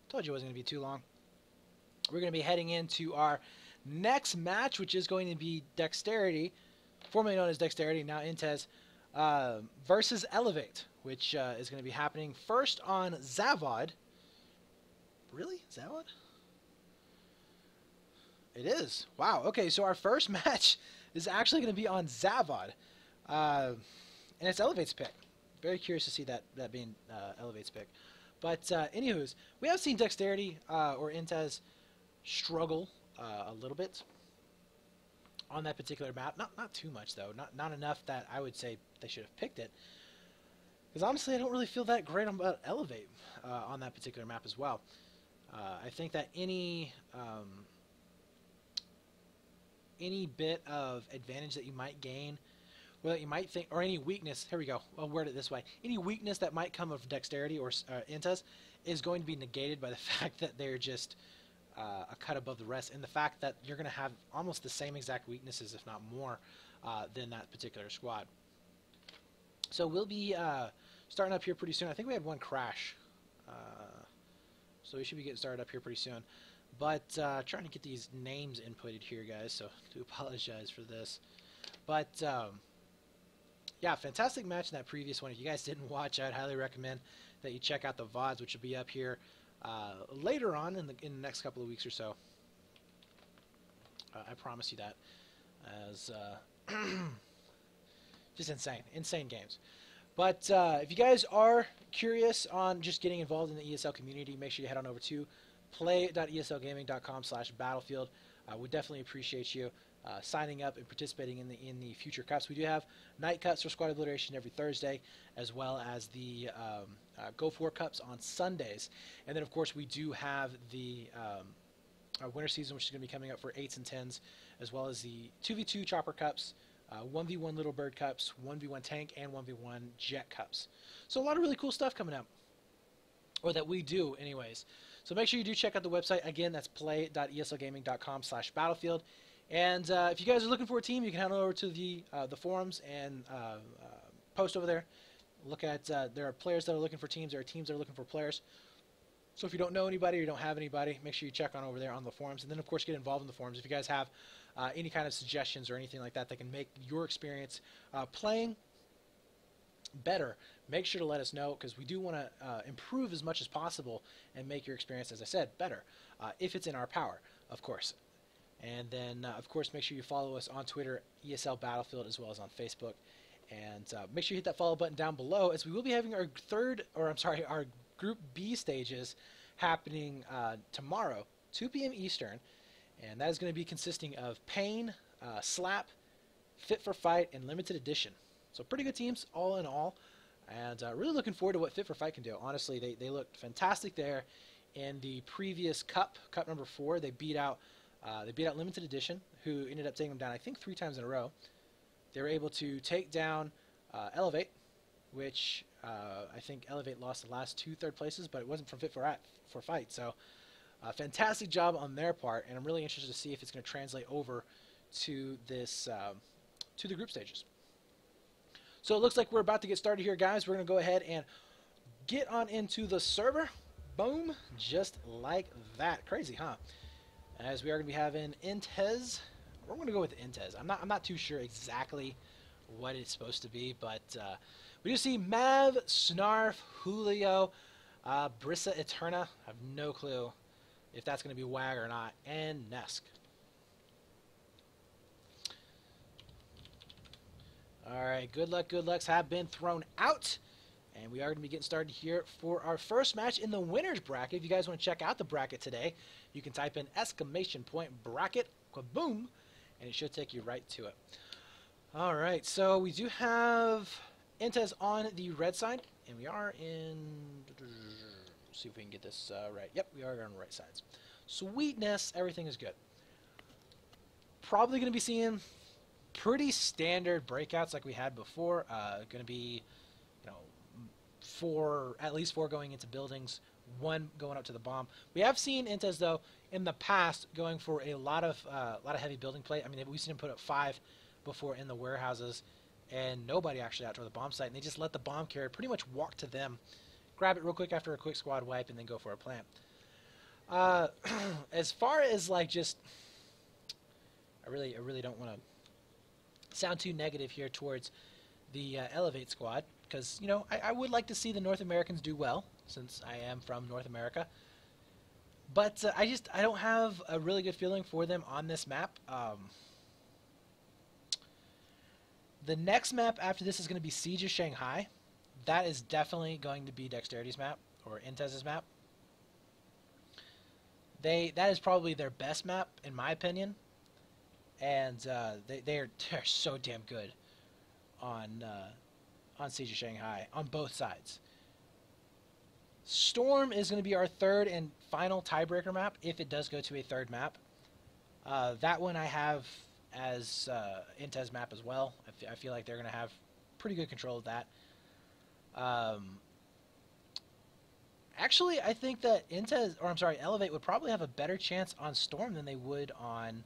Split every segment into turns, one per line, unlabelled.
Told you it wasn't going to be too long. We're going to be heading into our next match, which is going to be Dexterity, formerly known as Dexterity, now INTZ, versus eLevate, which is going to be happening first on Zavod. Really? Zavod? It is. Wow. Okay, so our first match is actually going to be on Zavod. And it's eLevate's pick. Very curious to see that being eLevate's pick. But anywho's, we have seen Dexterity or INTZ struggle a little bit on that particular map. Not too much though. Not enough that I would say they should have picked it. Because honestly, I don't really feel that great about eLevate on that particular map as well. I think that any bit of advantage that you might gain, or that you might think, or any weakness, here we go, I'll word it this way, any weakness that might come of Dexterity or INTZ is going to be negated by the fact that they're just a cut above the rest, and the fact that you're going to have almost the same exact weaknesses, if not more, than that particular squad. So we'll be starting up here pretty soon. I think we had one crash, so we should be getting started up here pretty soon. But trying to get these names inputted here, guys, so I do apologize for this. But yeah, fantastic match in that previous one. If you guys didn't watch, I'd highly recommend that you check out the VODs, which will be up here later on in the next couple of weeks or so. I promise you that. As just insane games. But if you guys are curious on just getting involved in the ESL community, make sure you head on over to play.eslgaming.com/battlefield. We definitely appreciate you signing up and participating in the future cups. We do have night cups for squad obliteration every Thursday, as well as the Go For cups on Sundays. And then, of course, we do have the winter season, which is going to be coming up for 8s and 10s, as well as the 2v2 chopper cups, 1v1 little bird cups, 1v1 tank, and 1v1 jet cups. So a lot of really cool stuff coming up, or that we do anyways. So make sure you do check out the website. Again, that's play.eslgaming.com/battlefield. And if you guys are looking for a team, you can head on over to the forums and post over there. Look at there are players that are looking for teams. There are teams that are looking for players. So if you don't know anybody or you don't have anybody, make sure you check on over there on the forums. And then, of course, get involved in the forums. If you guys have any kind of suggestions or anything like that that can make your experience playing better, make sure to let us know, because we do want to improve as much as possible and make your experience, as I said, better, if it's in our power, of course. And then, of course, make sure you follow us on Twitter, ESL Battlefield, as well as on Facebook. And make sure you hit that follow button down below, as we will be having our our Group B stages happening tomorrow, 2 p.m. Eastern. And that is going to be consisting of Pain, Slap, Fit for Fight, and Limited Edition. So pretty good teams, all in all. And really looking forward to what Fit for Fight can do. Honestly, they looked fantastic there in the previous cup number 4. They beat out Limited Edition, who ended up taking them down, I think, 3 times in a row. They were able to take down eLevate, which I think eLevate lost the last 2 third places, but it wasn't from Fit for Fight. So fantastic job on their part, and I'm really interested to see if it's going to translate over to this to the group stages. So it looks like we're about to get started here, guys. We're going to go ahead and get on into the server. Boom, just like that. Crazy, huh? As we are going to be having INTZ. We're going to go with INTZ. I'm not too sure exactly what it's supposed to be, but we do see Mav, Snarf, Julio, Brissa Eterna. I have no clue if that's going to be WAG or not, and Nesk. Alright, good lucks have been thrown out. And we are going to be getting started here for our first match in the winner's bracket. If you guys want to check out the bracket today, you can type in !bracket, kaboom, and it should take you right to it. Alright, so we do have INTZ on the red side, and we are in... Let's see if we can get this right. Yep, we are on the right sides. Sweetness, everything is good. Probably going to be seeing pretty standard breakouts like we had before. Going to be, you know, at least four going into buildings, 1 going up to the bomb. We have seen INTZ though in the past going for a lot of heavy building play. I mean, we've seen him put up 5 before in the warehouses, and nobody actually out toward the bomb site, and they just let the bomb carrier pretty much walk to them, grab it real quick after a quick squad wipe, and then go for a plant. Uh, as far as like just, I really don't want to sound too negative here towards the eLevate squad, because you know I would like to see the North Americans do well since I am from North America. But I don't have a really good feeling for them on this map. The next map after this is going to be Siege of Shanghai. That is definitely going to be Dexterity's map, or INTZ's map. That is probably their best map, in my opinion. And they're so damn good on Siege of Shanghai, on both sides. Storm is going to be our third and final tiebreaker map, if it does go to a third map. That one I have as INTZ map as well. I feel like they're going to have pretty good control of that. Actually, I think that eLevate would probably have a better chance on Storm than they would on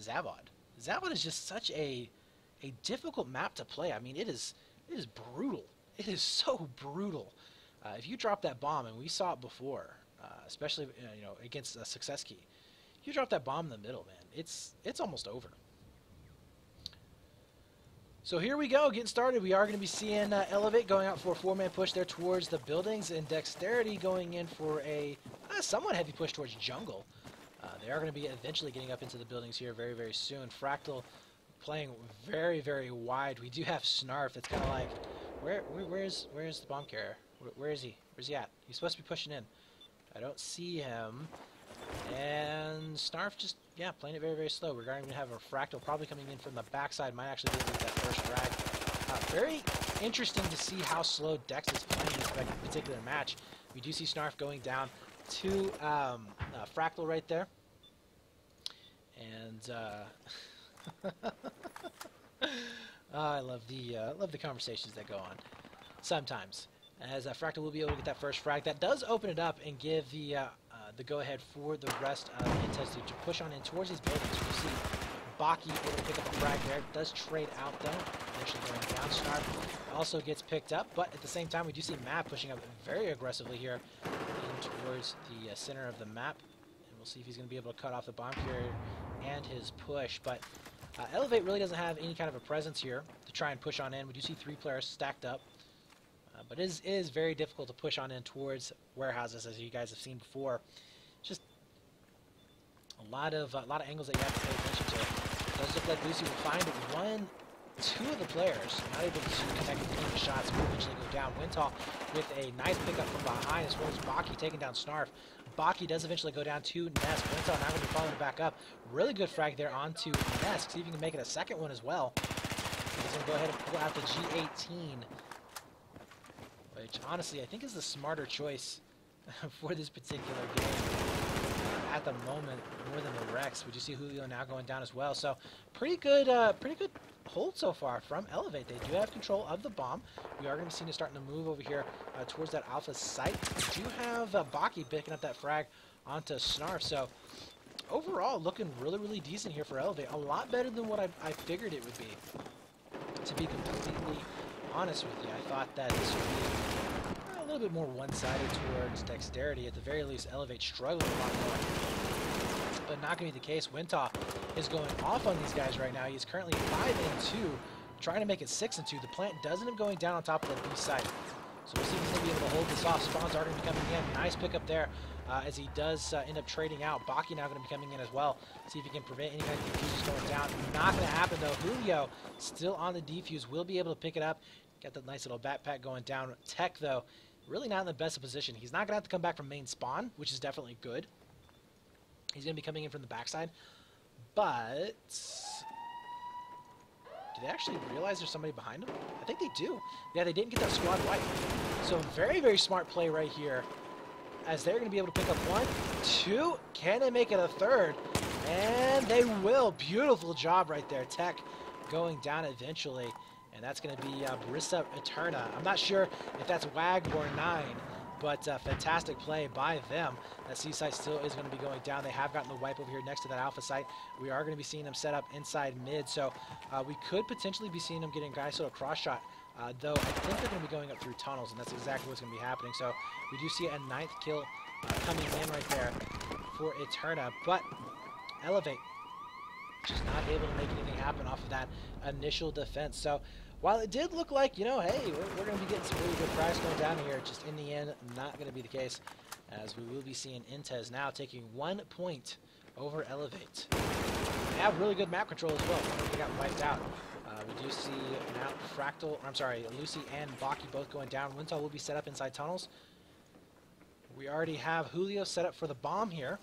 Zavod. Zavod is just such a difficult map to play. I mean, it is brutal. It is so brutal. If you drop that bomb, and we saw it before, especially you know, against a success key, if you drop that bomb in the middle, man, it's almost over. So here we go, getting started. We are going to be seeing eLevate going out for a 4-man push there towards the buildings, and Dexterity going in for a somewhat heavy push towards jungle. They are going to be eventually getting up into the buildings here very, very soon. Fractal playing very, very wide. We do have Snarf. It's kind of like, where's the bomb carrier? Where is he? Where's he at? He's supposed to be pushing in. I don't see him. And Snarf just, yeah, playing it very, very slow. We're going to have a Fractal probably coming in from the backside. Might actually be able to get that first frag. Very interesting to see how slow Dex is playing this particular match. We do see Snarf going down to Fractal right there. And I love the conversations that go on sometimes. As Fractal will be able to get that first frag. That does open it up and give the go-ahead for the rest of INTZ to push on in towards these buildings. You see Baki able to pick up a frag there. Does trade out though. Eventually going down. Snarf also gets picked up, but at the same time we do see Matt pushing up very aggressively here in towards the center of the map. And we'll see if he's going to be able to cut off the bomb carrier and his push. But eLevate really doesn't have any kind of a presence here to try and push on in. We do see 3 players stacked up. But it is very difficult to push on in towards warehouses, as you guys have seen before. Just a lot of angles that you have to pay attention to. It does look like Lucy will find 2 of the players not able to connect with any of the shots. Will eventually go down. Wintall with a nice pickup from behind, as well as Baki taking down Snarf. Baki does eventually go down to Nest. Wintall now going to be following it back up. Really good frag there onto Nest. See if he can make it a second one as well. He's going to go ahead and pull out the G18. Which, honestly, I think is the smarter choice for this particular game at the moment, more than the Rex. We do see Julio now going down as well. So, pretty good hold so far from eLevate. They do have control of the bomb. We are going to be seeing it starting to move over here towards that Alpha site. We do have Baki picking up that frag onto Snarf. So, overall, looking really, really decent here for eLevate. A lot better than what I figured it would be, to be completely honest with you. I thought that this would be a little bit more one-sided towards Dexterity. At the very least, eLevate struggling a lot more. But not going to be the case. Wintop is going off on these guys right now. He's currently 5-2, trying to make it 6-2. The plant does end up going down on top of the B site. So we'll see if he's going to be able to hold this off. Spawns are going to be coming in. Nice pickup there as he does end up trading out. Baki now going to be coming in as well. See if he can prevent any kind of defuses going down. Not going to happen though. Julio still on the defuse. Will be able to pick it up. Got that nice little backpack going down. Tech though, really not in the best of position. He's not going to have to come back from main spawn, which is definitely good. He's going to be coming in from the backside. But do they actually realize there's somebody behind them? I think they do. Yeah, they didn't get that squad wipe. So very, very smart play right here, as they're going to be able to pick up 1, 2. Can they make it a third? And they will. Beautiful job right there. Tech going down eventually. And that's going to be Barista Eterna. I'm not sure if that's WAG or 9, but fantastic play by them. That Seaside still is going to be going down. They have gotten the wipe over here next to that Alpha site. We are going to be seeing them set up inside mid, so we could potentially be seeing them getting guys sort of cross shot. Though I think they're going to be going up through tunnels, and that's exactly what's going to be happening. So we do see a 9th kill coming in right there. for Eterna, but eLevate just not able to make anything happen off of that initial defense. So while it did look like, you know, hey, we're going to be getting some really good frags going down here, just in the end, not going to be the case, as we will be seeing INTZ now taking 1 point over eLevate. They have really good map control as well. They got wiped out. We do see now Lucy and Baki both going down. Wintal will be set up inside tunnels. We already have Julio set up for the bomb here.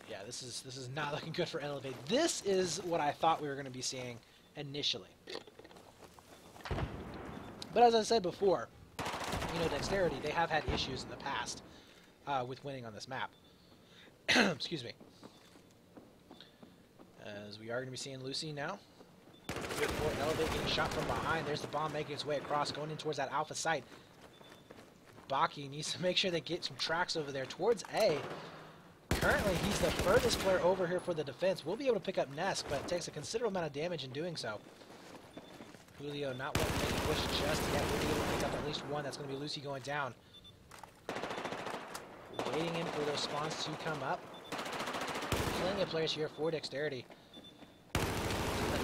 Yeah, this is not looking good for eLevate. This is what I thought we were going to be seeing initially. But as I said before, you know, Dexterity, they have had issues in the past with winning on this map. Excuse me. As we are going to be seeing Lucy now. Good for eLevate getting shot from behind. There's the bomb making its way across, going in towards that alpha site. Baki needs to make sure they get some tracks over there towards A. Currently, he's the furthest player over here for the defense. We'll be able to pick up Nesk, but it takes a considerable amount of damage in doing so. Julio not wanting to push just yet. We'll be able to pick up at least one. That's going to be Lucy going down. Waiting in for those spawns to come up. Plenty of players here for Dexterity.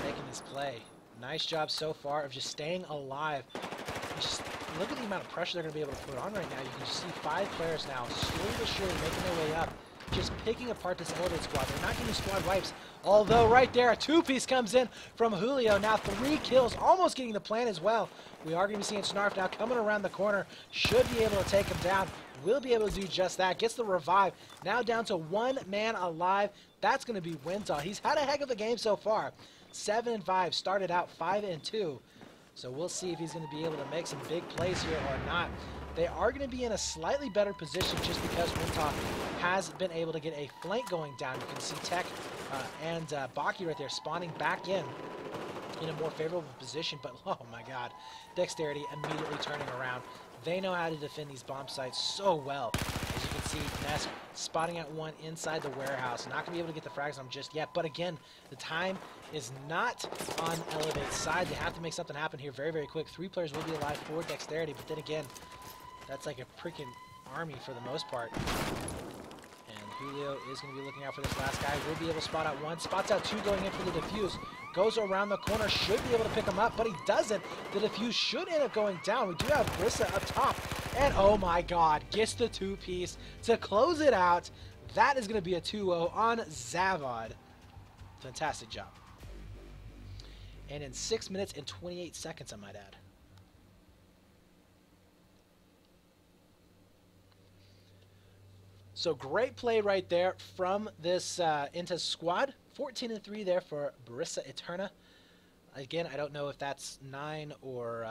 Making this play. Nice job so far of just staying alive. Just look at the amount of pressure they're going to be able to put on right now. You can just see 5 players now, slowly but surely making their way up. Just picking apart this eLevate squad. They're not getting squad wipes. Although right there, a 2-piece comes in from Julio. Now 3 kills, almost getting the plan as well. We are going to be seeing Snarf now coming around the corner. Should be able to take him down. Will be able to do just that. Gets the revive. Now down to 1 man alive. That's going to be Wintal. He's had a heck of a game so far. 7-5. Started out 5-2. So we'll see if he's going to be able to make some big plays here or not. They are going to be in a slightly better position just because Wintal has been able to get a flank going down. You can see Tech and Baki right there spawning back in a more favorable position. But, oh my god, Dexterity immediately turning around. They know how to defend these bomb sites so well. As you can see, Nesk spotting out one inside the warehouse. Not going to be able to get the frags on him just yet. But again, the time is not on eLevate's side. They have to make something happen here very, very quick. 3 players will be alive for Dexterity. But then again, that's like a freaking army for the most part. And Julio is going to be looking out for this last guy. Will be able to spot out 1. Spots out 2 going in for the defuse. Goes around the corner. Should be able to pick him up, but he doesn't. The defuse should end up going down. We do have Brissa up top. And oh my god, gets the 2-piece to close it out. That is going to be a 2-0 on Zavod. Fantastic job. And in 6 minutes and 28 seconds, I might add. So great play right there from this INTZ squad. 14-3 there for Brissa Eterna. Again, I don't know if that's 9 or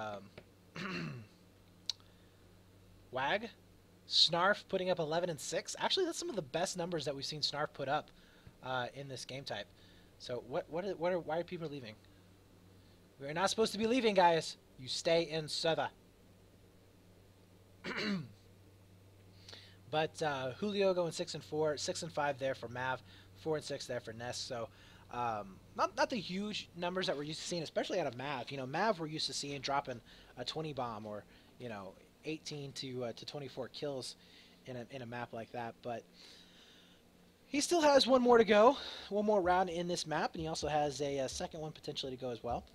WAG. Snarf putting up 11-6. Actually, that's some of the best numbers that we've seen Snarf put up in this game type. So why are people leaving? We're not supposed to be leaving, guys. You stay in server. But Julio going 6-4, 6-5 there for Mav, 4-6 there for Ness. So not the huge numbers that we're used to seeing, especially out of Mav. You know, Mav we're used to seeing dropping a 20 bomb or 18 to 24 kills in a map like that. But he still has one more to go, one more round in this map, and he also has a second one potentially to go as well.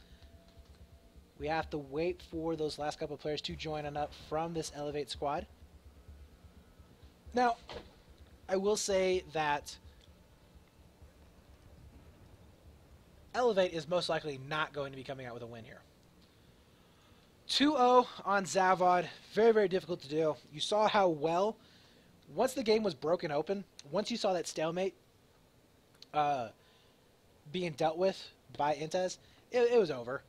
We have to wait for those last couple of players to join on up from this eLevate squad. Now, I will say that eLevate is most likely not going to be coming out with a win here. 2-0 on Zavod. Very, very difficult to do. You saw how well, once the game was broken open, once you saw that stalemate being dealt with by INTZ, it was over.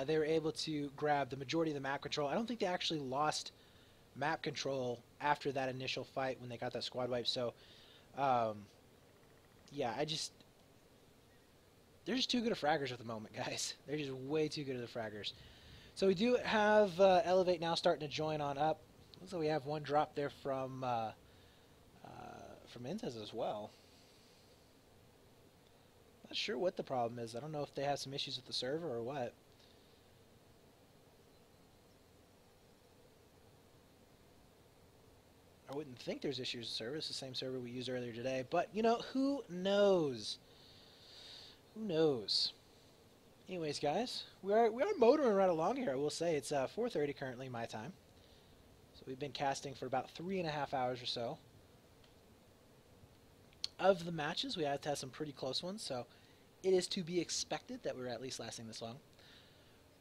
They were able to grab the majority of the map control. I don't think they actually lost map control after that initial fight when they got that squad wipe. So, yeah, they're just too good of fraggers at the moment, guys. They're just way too good of the fraggers. So we do have eLevate now starting to join on up. Looks like we have one drop there from INTZ as well. Not sure what the problem is. I don't know if they have some issues with the server or what. I wouldn't think there's issues with server. It's the same server we used earlier today. But, you know, who knows? Who knows? Anyways, guys, we are motoring right along here, I will say. It's 4:30 currently, my time. So we've been casting for about 3.5 hours or so. Of the matches, we had to have some pretty close ones, so it is to be expected that we're at least lasting this long.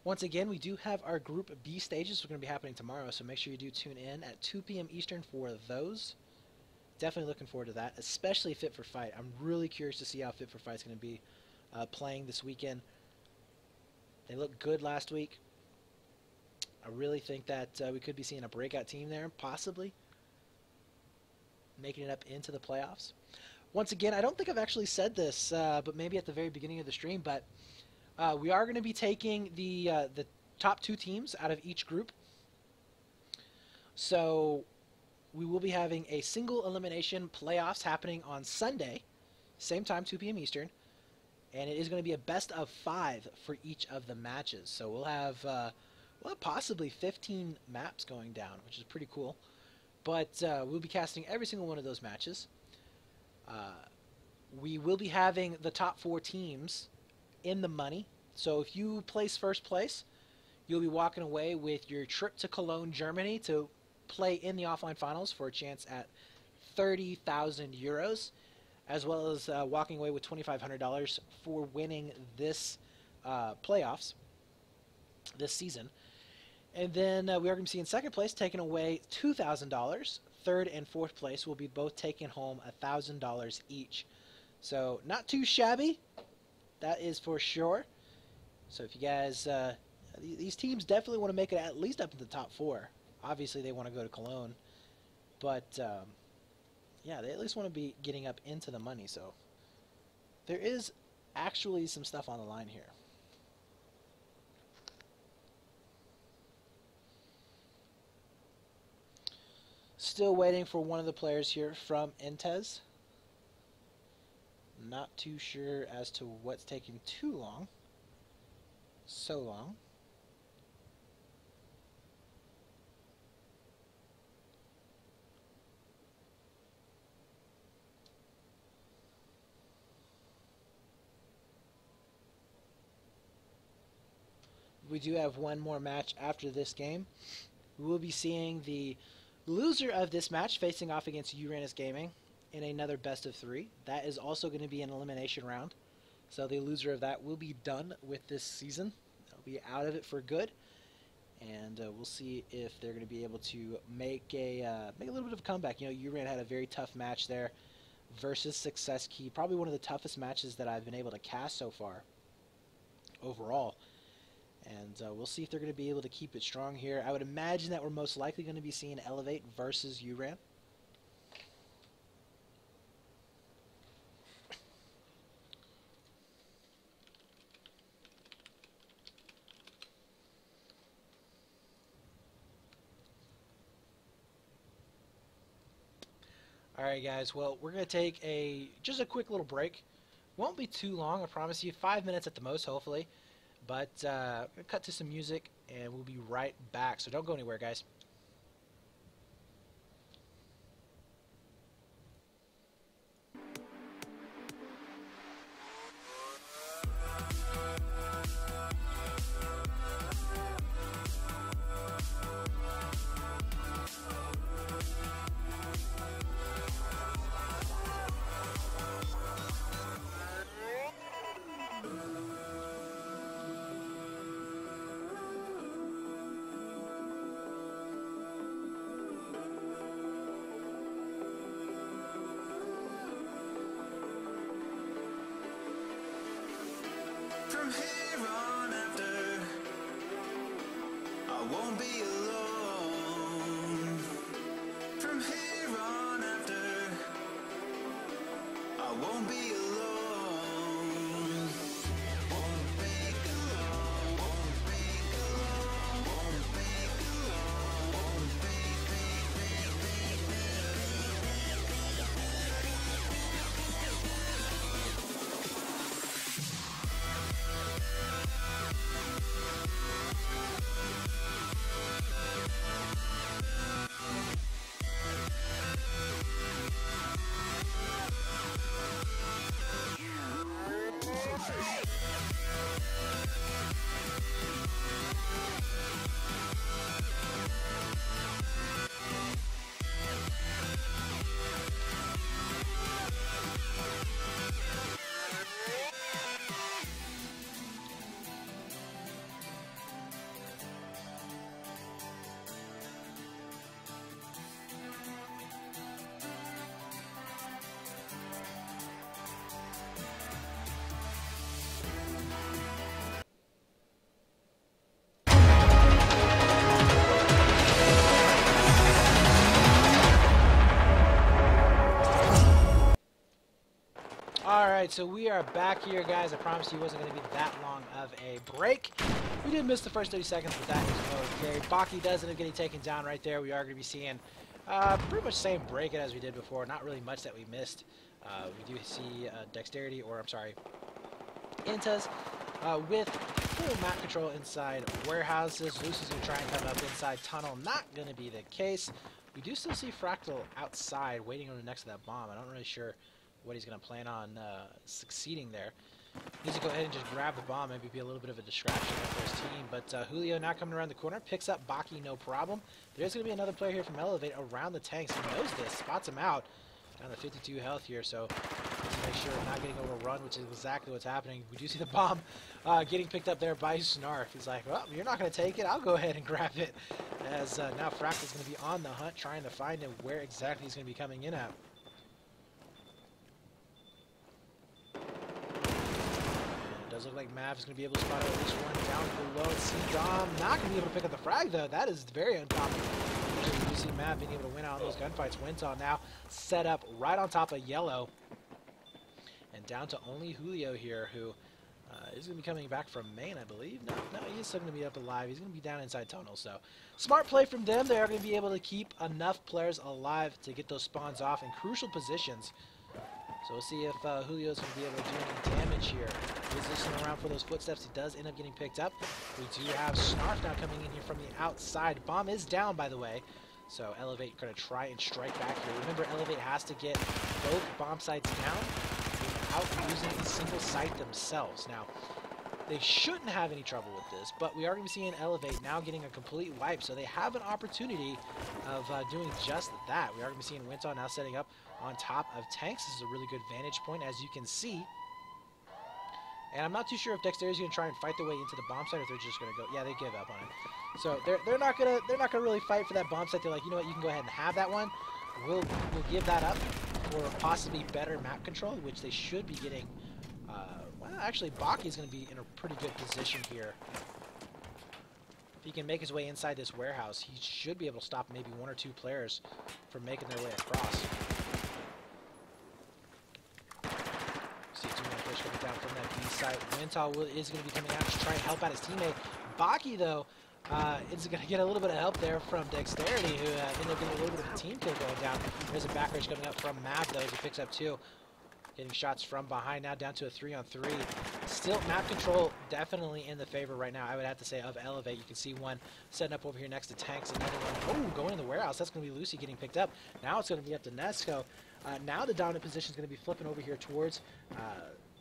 Once again, we do have our Group B stages. We're going to be happening tomorrow, so make sure you do tune in at 2 p.m. Eastern for those. Definitely looking forward to that, especially Fit for Fight. I'm really curious to see how Fit for Fight is going to be playing this weekend. They looked good last week. I really think that we could be seeing a breakout team there, possibly making it up into the playoffs. Once again, I don't think I've actually said this, but maybe at the very beginning of the stream, but we are going to be taking the top 2 teams out of each group. So we will be having a single elimination playoffs happening on Sunday, same time, 2 p.m. Eastern, and it is going to be a best of 5 for each of the matches. So we'll have possibly 15 maps going down, which is pretty cool. But we'll be casting every single one of those matches. We will be having the top 4 teams in the money. So if you place first place, you'll be walking away with your trip to Cologne, Germany to play in the offline finals for a chance at 30,000 euros, as well as walking away with $2,500 for winning this playoffs this season. And then we are going to see in second place taking away $2,000. Third and fourth place will be both taking home $1,000 each. So not too shabby, that is for sure. So if you guys, these teams definitely want to make it at least up to the top 4. Obviously they want to go to Cologne, but yeah, they at least want to be getting up into the money. So there is actually some stuff on the line here. Still waiting for one of the players here from INTZ. Not too sure as to what's taking too long. So long. We do have one more match after this game. We will be seeing the loser of this match facing off against Uranus Gaming in another best of 3. That is also going to be an elimination round. So the loser of that will be done with this season. They'll be out of it for good. And we'll see if they're going to be able to make a little bit of a comeback. You know, Uran had a very tough match there versus Success Key. Probably one of the toughest matches that I've been able to cast so far overall. And we'll see if they're going to be able to keep it strong here. I would imagine that we're most likely going to be seeing eLevate versus Uran. Alright guys, well we're going to take just a quick little break. Won't be too long, I promise you. 5 minutes at the most, hopefully. But we're going to cut to some music, and we'll be right back. So don't go anywhere, guys. Alright, so we are back here, guys. I promised you it wasn't going to be that long of a break. We did miss the first 30 seconds, but that is okay. Baki does end up getting taken down right there. We are going to be seeing pretty much the same break as we did before. Not really much that we missed. We do see dexterity, or I'm sorry, INTZ with full map control inside warehouses. Lucy's going to try and come up inside tunnel. Not going to be the case. We do still see Fractal outside waiting on next to that bomb. I'm not really sure what he's going to plan on succeeding there. Needs to go ahead and just grab the bomb, maybe be a little bit of a distraction for his team. But Julio now coming around the corner, picks up Baki, no problem. There's going to be another player here from eLevate around the tanks. He knows this, spots him out. Down to 52 health here, so needs to make sure we're not getting overrun, which is exactly what's happening. We do see the bomb getting picked up there by Snarf. He's like, well, you're not going to take it, I'll go ahead and grab it. As now Fractal's going to be on the hunt, trying to find him where exactly he's going to be coming in at. Does look like Mav is going to be able to spot at least one down below. C-Dom not going to be able to pick up the frag, though. That is very uncommon. Usually you see Mav being able to win out on those gunfights. Winton now set up right on top of Yellow. And down to only Julio here, who is going to be coming back from main, I believe. No, he's still going to be up alive. He's going to be down inside tunnel. So smart play from them. They are going to be able to keep enough players alive to get those spawns off in crucial positions. So we'll see if Julio's going to be able to do any damage here. He's listening around for those footsteps. He does end up getting picked up. We do have Snarf now coming in here from the outside. Bomb is down, by the way. So eLevate going to try and strike back here. Remember, eLevate has to get both bomb sites down without using a single site themselves. Now, they shouldn't have any trouble with this, but we are going to be seeing eLevate now getting a complete wipe, so they have an opportunity of doing just that. We are going to be seeing Winton now setting up on top of tanks. This is a really good vantage point, as you can see. And I'm not too sure if Dexterity is going to try and fight their way into the bomb site, or if they're just going to go. Yeah, they give up on it. So they're not gonna really fight for that bomb site. They're like, you know what, you can go ahead and have that one. We'll give that up for possibly better map control, which they should be getting. Well, actually, Baki is going to be in a pretty good position here. If he can make his way inside this warehouse, he should be able to stop maybe one or two players from making their way across. See two more players coming down from that B site. Winton is going to be coming out to try and help out his teammate. Baki, though, is going to get a little bit of help there from Dexterity, who ended up getting a little bit of a team kill going down. There's a back rage coming up from Mav, though, as he picks up two. Getting shots from behind now, down to a 3-on-3. Still, map control definitely in the favor right now, I would have to say, of eLevate. You can see one setting up over here next to tanks. Another one, oh, going in the warehouse. That's going to be Lucy getting picked up. Now it's going to be up to Nesco. Now the dominant position is going to be flipping over here towards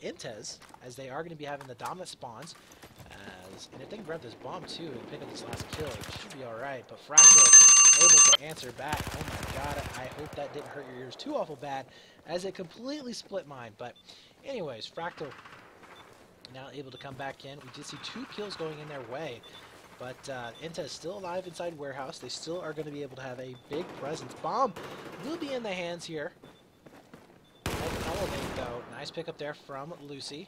INTZ, as they are going to be having the dominant spawns. And if they can grab this bomb, too, and pick up this last kill, it should be alright. But Fractal able to answer back. Oh my god, I hope that didn't hurt your ears too awful bad, as it completely split mine. But anyways, Fractal now able to come back in. We did see two kills going in their way, but INTZ is still alive inside warehouse. They still are going to be able to have a big presence. Bomb will be in the hands here of eLevate, though. Nice pickup there from Lucy.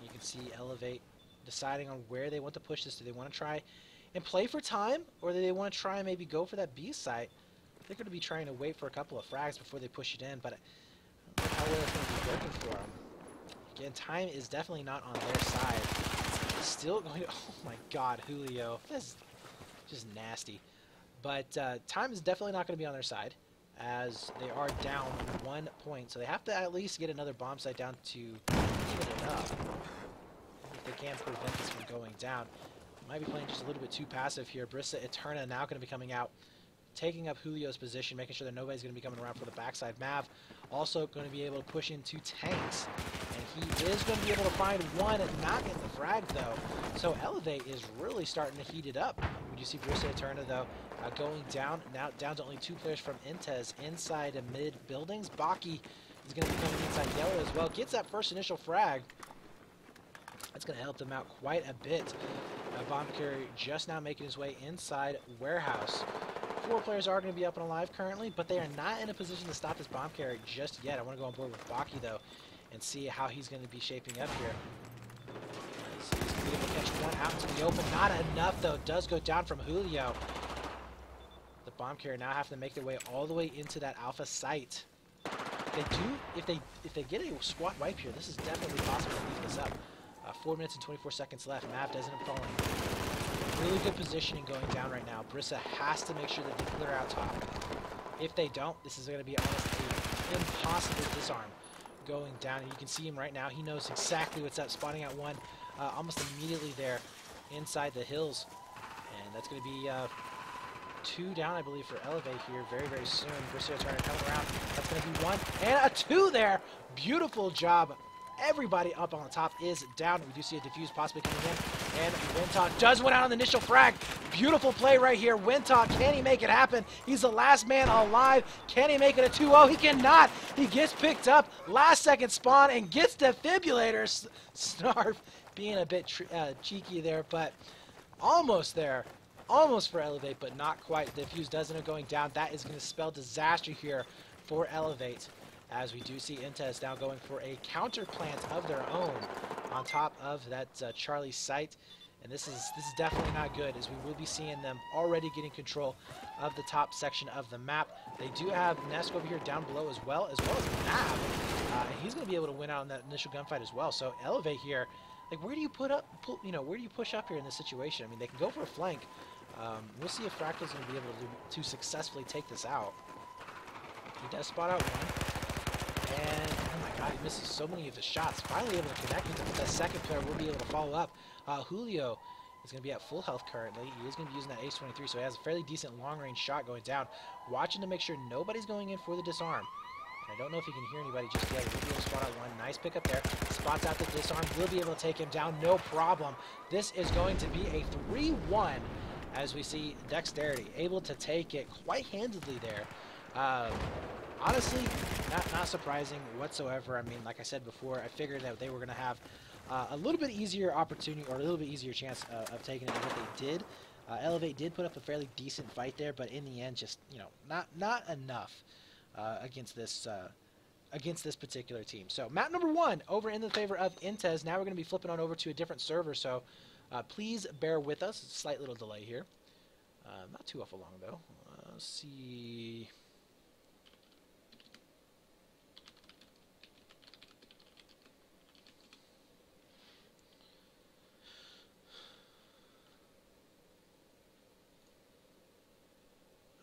You can see eLevate deciding on where they want to push this. Do they want to try and play for time, or do they want to try and maybe go for that B site? They're going to be trying to wait for a couple of frags before they push it in, but I don't know how well it's going to be working for them. Again, time is definitely not on their side. Still going to, oh my god, Julio. That's just nasty. But time is definitely not going to be on their side, as they are down 1 point. So they have to at least get another bomb site down to even it up. If they can prevent this from going down. Might be playing just a little bit too passive here. Brissa Eterna now going to be coming out, taking up Julio's position, making sure that nobody's going to be coming around for the backside. Mav also going to be able to push into tanks, and he is going to be able to find one and not get the frag, though. So eLevate is really starting to heat it up. We do see Brissa Eterna, though, going down, now down to only two players from INTZ inside and mid buildings. Baki is going to be coming inside Yellow as well. Gets that first initial frag. That's going to help them out quite a bit. Bomb carrier just now making his way inside warehouse. 4 players are going to be up and alive currently, but they are not in a position to stop this bomb carrier just yet. I want to go on board with Baki, though, and see how he's going to be shaping up here. So he's going to be able to catch one out into the open. Not enough, though. Does go down from Julio. The bomb carrier now having to make their way all the way into that alpha site. if they get a squad wipe here, this is definitely possible to leave this up. 4 minutes and 24 seconds left. Mav doesn't have fallen. Really good positioning going down right now. Brissa has to make sure that they clear out top. If they don't, this is going to be almost an impossible disarm going down. And you can see him right now. He knows exactly what's up. Spotting out one almost immediately there inside the hills. And that's going to be 2 down, I believe, for eLevate here very, very soon. Brissa trying to come around. That's going to be 1 and a 2 there. Beautiful job. Everybody up on the top is down. We do see a defuse possibly coming in. And Wintalk does win out on the initial frag. Beautiful play right here. Wintalk, can he make it happen? He's the last man alive. Can he make it a 2-0? He cannot. He gets picked up. Last second spawn and gets defibrillator. Snarf being a bit cheeky there, but almost there. Almost for eLevate, but not quite. The defuse does end up going down. That is going to spell disaster here for eLevate, as we do see INTZ now going for a counter plant of their own on top of that Charlie site. And this is definitely not good, as we will be seeing them already getting control of the top section of the map. They do have Nesk over here down below as well as Nav. And he's going to be able to win out in that initial gunfight as well. So eLevate here, like, where do you where do you push up here in this situation? I mean, they can go for a flank. We'll see if Fractal's going to be able to successfully take this out. He does spot out one. And, oh my god, he misses so many of the shots. Finally able to connect with him. The second player will be able to follow up. Julio is going to be at full health currently. He is going to be using that Ace 23, so he has a fairly decent long-range shot going down. Watching to make sure nobody's going in for the disarm. I don't know if he can hear anybody just yet. We'll be able to spot out one. Nice pick up there. Spots out the disarm. We'll be able to take him down. No problem. This is going to be a 3-1, as we see Dexterity able to take it quite handedly there. Honestly, not surprising whatsoever. I mean, like I said before, I figured that they were going to have a little bit easier opportunity, or a little bit easier chance of taking it than what they did. eLevate did put up a fairly decent fight there, but in the end, just, you know, not enough against this particular team. So map number 1 over in the favor of INTZ. Now we're going to be flipping on over to a different server, so please bear with us. It's a slight little delay here. Not too awful long though. Let's see.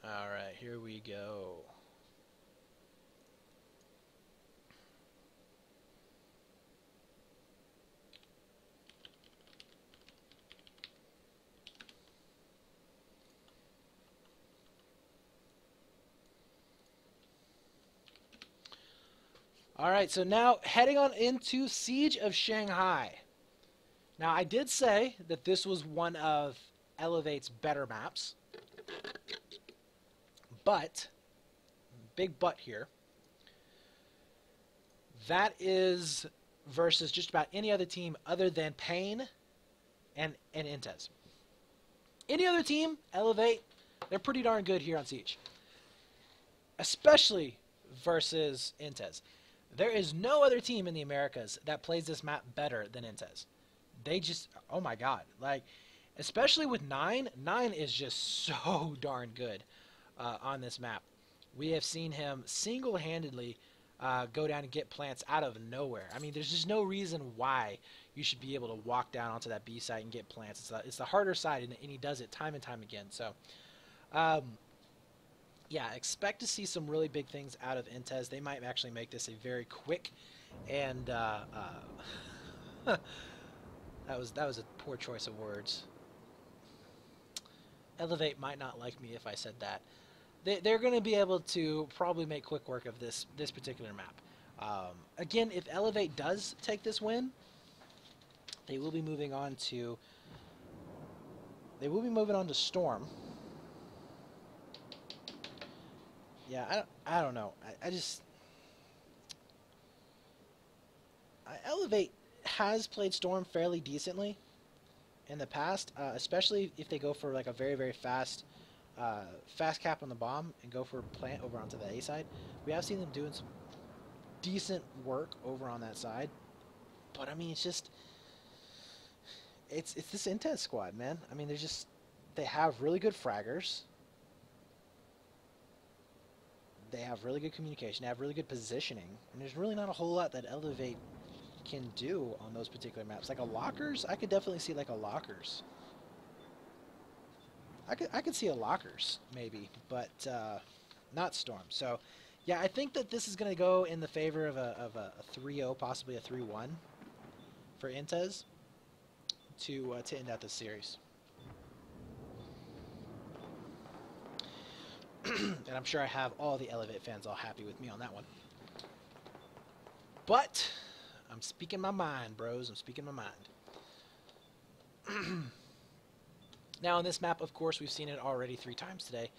All right, here we go. All right, so now heading on into Siege of Shanghai. Now, I did say that this was one of eLevate's better maps, but, big but here, that is versus just about any other team other than Pain and INTZ. Any other team, eLevate, they're pretty darn good here on Siege, especially versus INTZ. There is no other team in the Americas that plays this map better than INTZ. They just, oh my god, like, especially with 9 is just so darn good on this map. We have seen him single-handedly go down and get plants out of nowhere. I mean, there's just no reason why you should be able to walk down onto that B site and get plants. It's the harder side, and he does it time and time again. So, yeah, expect to see some really big things out of INTZ. They might actually make this a very quick and that was a poor choice of words. eLevate might not like me if I said that. They're going to be able to probably make quick work of this particular map. Again, if eLevate does take this win, they will be moving on to Storm. Yeah, I don't know. eLevate has played Storm fairly decently in the past, especially if they go for like a very, very fast cap on the bomb and go for a plant over onto the A side. We have seen them doing some decent work over on that side, but I mean, it's this INTZ squad, man. I mean, they have really good fraggers, They have really good communication. They have really good positioning. And there's really not a whole lot that eLevate can do on those particular maps. Like a lockers, I could definitely see like a lockers. I could see a lockers maybe, but not storm. So yeah, I think that this is going to go in the favor of a 3-0, possibly a 3-1 for INTZ to end out this series. And I'm sure I have all the eLevate fans all happy with me on that one. But I'm speaking my mind, bros. I'm speaking my mind. Now on this map, of course, we've seen it already 3 times today.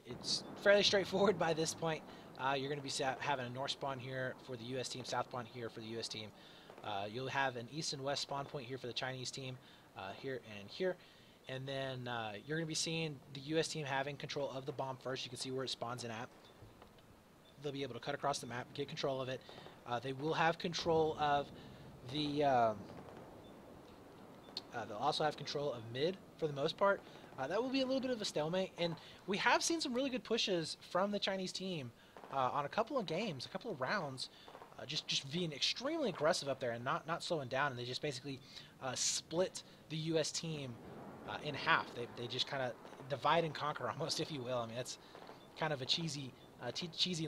It's fairly straightforward by this point. You're going to be having a north spawn here for the U.S. team, south spawn here for the U.S. team. You'll have an east and west spawn point here for the Chinese team, here and here. And then you're going to be seeing the U.S. team having control of the bomb first. You can see where it spawns in at. They'll be able to cut across the map, get control of it. They will have control of the... they'll also have control of mid for the most part. That will be a little bit of a stalemate. And we have seen some really good pushes from the Chinese team on a couple of games, a couple of rounds. Just being extremely aggressive up there and not slowing down. And they just basically split the U.S. team in half. They just kind of divide and conquer almost, if you will. I mean, that's kind of a cheesy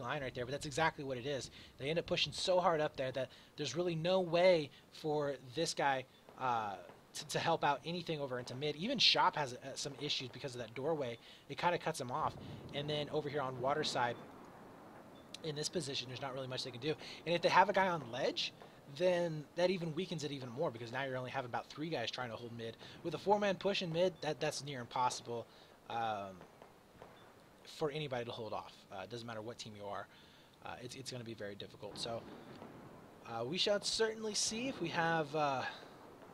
line right there, but that's exactly what it is. They end up pushing so hard up there that there's really no way for this guy to help out anything over into mid. Even Shop has some issues because of that doorway. It kind of cuts him off. And then over here on water side, in this position, there's not really much they can do. And if they have a guy on ledge, then that even weakens it even more, because now you're only having about 3 guys trying to hold mid. With a 4-man push in mid, that's near impossible for anybody to hold off. It doesn't matter what team you are. It's going to be very difficult. So we shall certainly see if we have I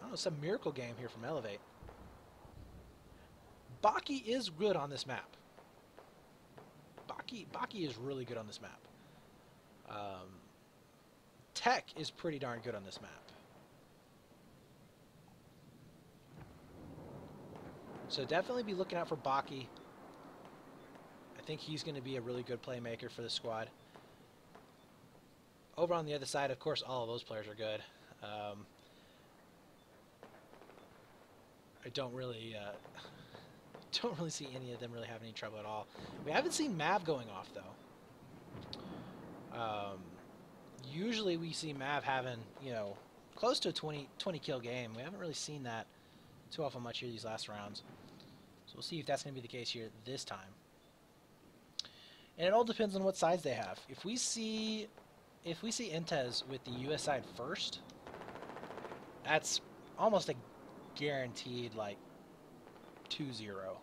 don't know, some miracle game here from eLevate. Baki is good on this map. Baki is really good on this map. Tech is pretty darn good on this map. So definitely be looking out for Baki. I think he's going to be a really good playmaker for the squad. Over on the other side, of course, all of those players are good. I don't really see any of them really having any trouble at all. We haven't seen Mav going off though. Usually we see Mav having, you know, close to a 20 kill game. We haven't really seen that too often much here these last rounds. So we'll see if that's going to be the case here this time. And it all depends on what sides they have. If we see INTZ with the US side first, that's almost a guaranteed like 2-0.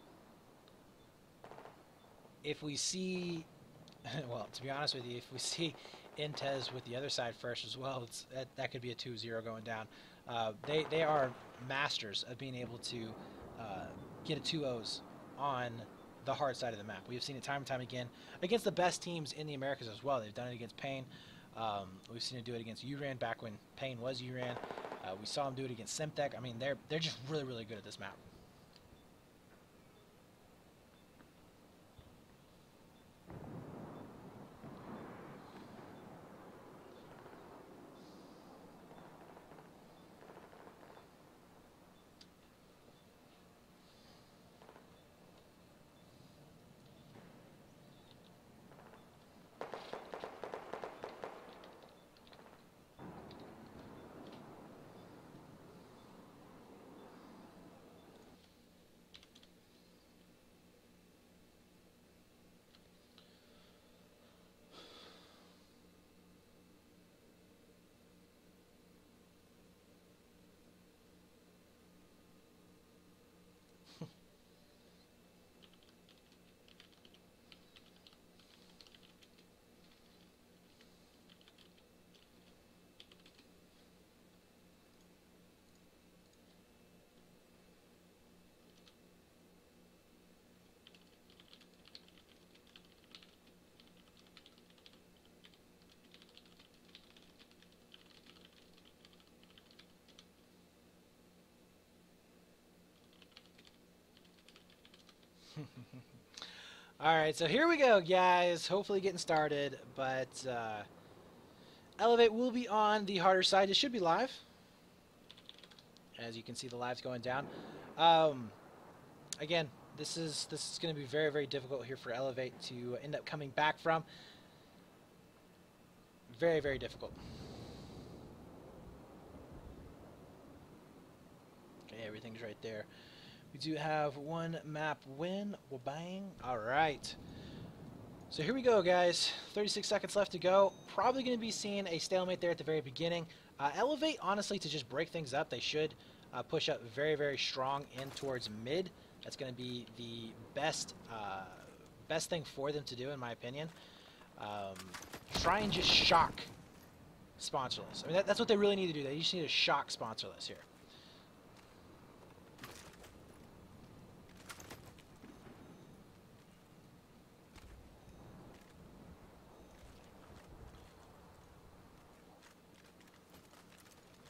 If we see, well, to be honest with you, if we see INTZ with the other side first as well, that could be a 2-0 going down. They are masters of being able to get a 2-0s on the hard side of the map. We have seen it time and time again against the best teams in the Americas as well. They've done it against Pain. We've seen it do it against URAN back when Pain was URAN. We saw them do it against Semtec. I mean, they're just really, really good at this map. Alright, so here we go, guys. Hopefully getting started, but eLevate will be on the harder side. It should be live. As you can see, the live's going down. Again, this is going to be very, very difficult here for eLevate to end up coming back from. Very, very difficult. Okay, everything's right there. We do have one map win. Well, bang. All right. So here we go, guys. 36 seconds left to go. Probably going to be seeing a stalemate there at the very beginning. eLevate, honestly, to just break things up, they should push up very, very strong in towards mid. That's going to be the best thing for them to do, in my opinion. Try and just shock sponsorless. I mean, that's what they really need to do. They just need to shock sponsorless here.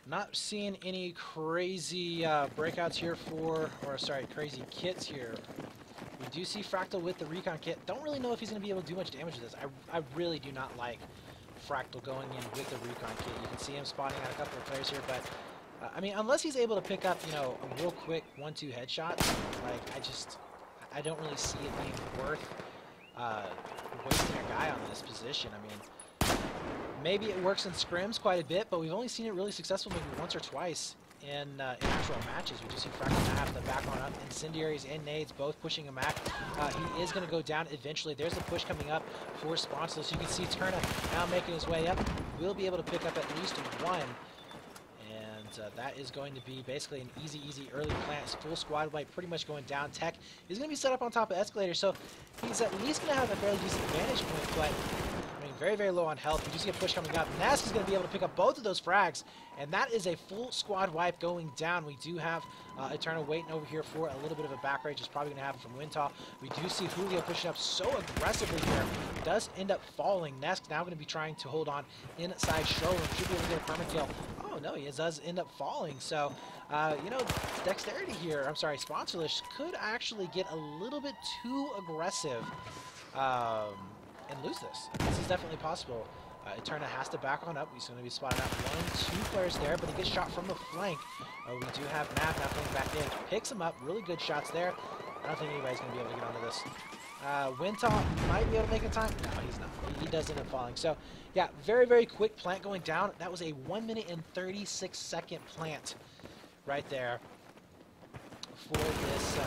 Not seeing any crazy breakouts here crazy kits here. We do see Fractal with the Recon kit. Don't really know if he's going to be able to do much damage to this. I really do not like Fractal going in with the Recon kit. You can see him spotting out a couple of players here, but I mean, unless he's able to pick up, you know, a real quick 1-2 headshot, like I don't really see it being worth wasting a guy on this position. I mean, maybe it works in scrims quite a bit, but we've only seen it really successful maybe once or twice in actual matches. We just see Fractal have the back on up. Incendiaries and nades both pushing him back. He is going to go down eventually. There's the push coming up for Sponsorless. You can see Turna now making his way up. Will be able to pick up at least one. And that is going to be basically an easy early plant. His full squad wipe pretty much going down. Tech is going to be set up on top of Escalator, so he's at least going to have a fairly decent vantage point, but very, very low on health. We do see a push coming up. Nask is going to be able to pick up both of those frags, and that is a full squad wipe going down. We do have Eternal waiting over here for a little bit of a back rage. It's probably going to happen from Wintall. We do see Julio pushing up so aggressively here. Does end up falling. Nask now going to be trying to hold on inside showroom. Should be able to get a perma kill. Oh, no, he does end up falling. So, you know, Dexterity here, I'm sorry, Sponsorless could actually get a little bit too aggressive. And lose this. This is definitely possible. Eterna has to back on up. He's going to be spotting out 1-2 players there, but he gets shot from the flank. We do have Mav now coming back in. Picks him up. Really good shots there. I don't think anybody's going to be able to get onto this. Wintall might be able to make a time. No, he's not. He does end up falling. So, yeah, very, very quick plant going down. That was a 1 minute and 36 second plant right there for this